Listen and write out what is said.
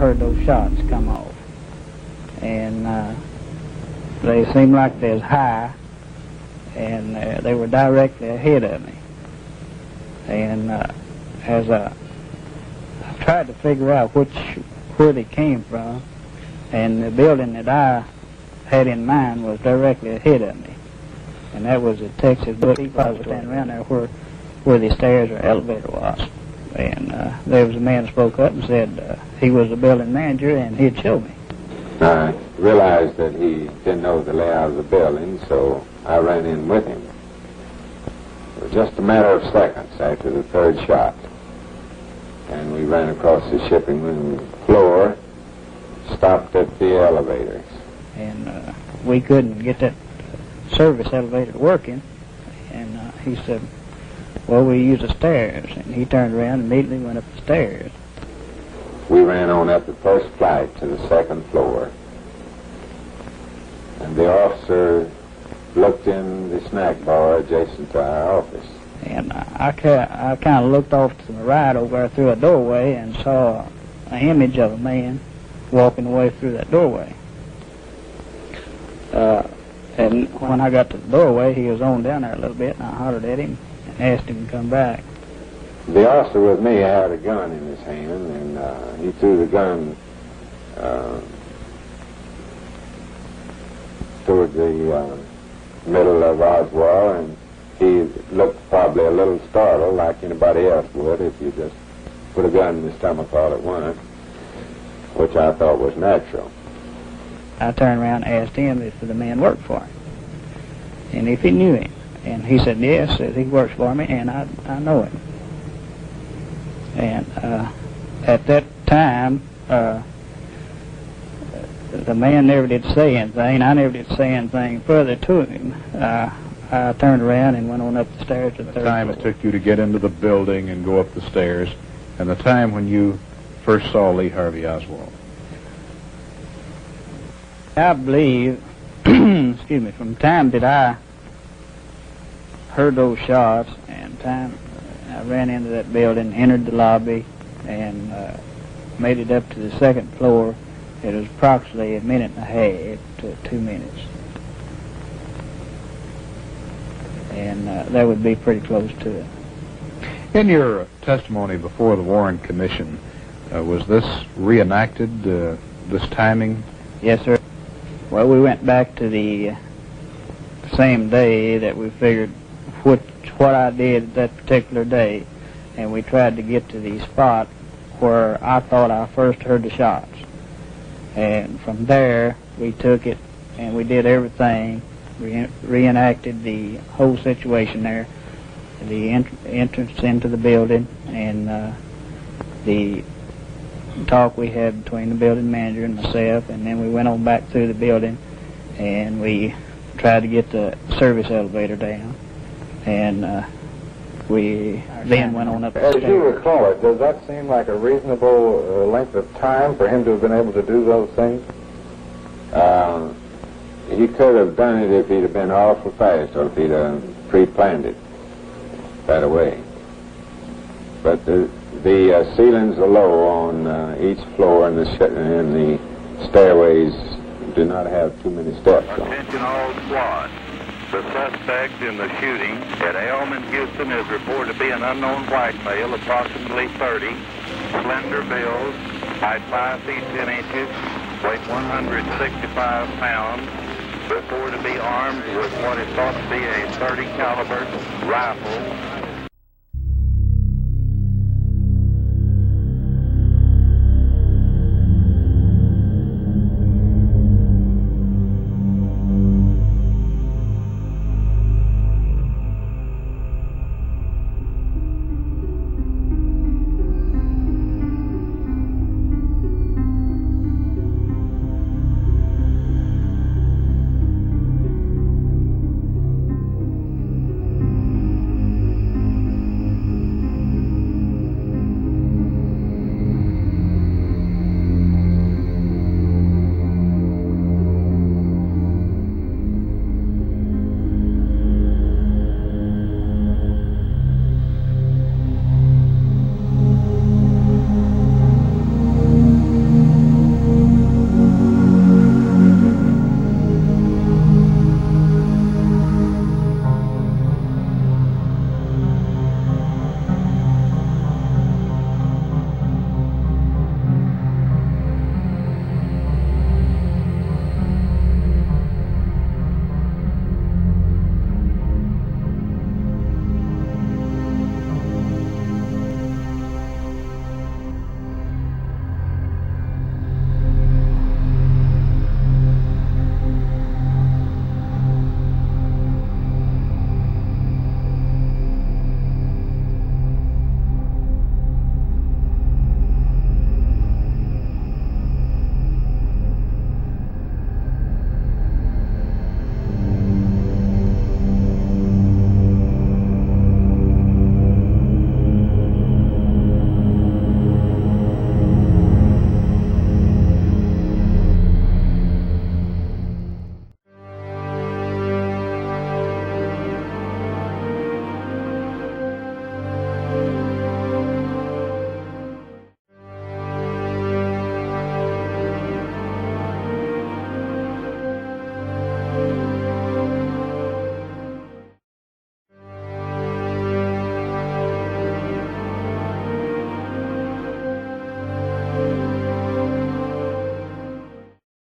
heard those shots come off. And they seemed like they was high, and they were directly ahead of me. And as I tried to figure out where they came from, and the building that I had in mind was directly ahead of me, and that was the Texas Book Depository, standing around there where the stairs or elevator was. And there was a man who spoke up and said he was the building manager and he'd show me. I realized that he didn't know the layout of the building, so I ran in with him. It was just a matter of seconds after the third shot, and we ran across the shipping room floor, stopped at the elevators. And we couldn't get that service elevator working, and he said, well, we use the stairs. And he turned around and immediately went up the stairs. We ran on up the first flight to the second floor, and the officer looked in the snack bar adjacent to our office. And I kind of looked off to the right over there through a doorway and saw an image of a man walking away through that doorway. And when I got to the doorway, he was on down there a little bit, and I hollered at him and asked him to come back. The officer with me had a gun in his hand, and he threw the gun toward the middle of Oswald, and he looked probably a little startled, like anybody else would if you just put a gun in his stomach all at once, which I thought was natural. I turned around and asked him if the man worked for him, and if he knew him. And he said, yes, he works for me, and I know him. And at that time, the man never did say anything. I never did say anything further to him. I turned around and went on up the stairs to the third floor. The time it took you to get into the building and go up the stairs, and the time when you first saw Lee Harvey Oswald. I believe, excuse me, from the time that I heard those shots and time I ran into that building, entered the lobby, and made it up to the second floor, it was approximately a minute and a half to 2 minutes. And that would be pretty close to it. In your testimony before the Warren Commission, was this reenacted, this timing? Yes, sir. Well, we went back to the same day that we figured what I did that particular day, and we tried to get to the spot where I thought I first heard the shots. And from there, we took it and we did everything, reenacted the whole situation there, the entrance into the building, and the talk we had between the building manager and myself, and then we went on back through the building and we tried to get the service elevator down, and we then went on up the stairs. As you recall it, does that seem like a reasonable length of time for him to have been able to do those things? He could have done it if he'd have been awful fast, or if he'd pre-planned it that away. But the ceilings are low on each floor, and the stairways do not have too many steps on. Attention all squad. The suspect in the shooting at Elm in Houston is reported to be an unknown white male, approximately 30, slender build, height 5 feet 10 inches, weight 165 pounds, reported to be armed with what is thought to be a .30 caliber rifle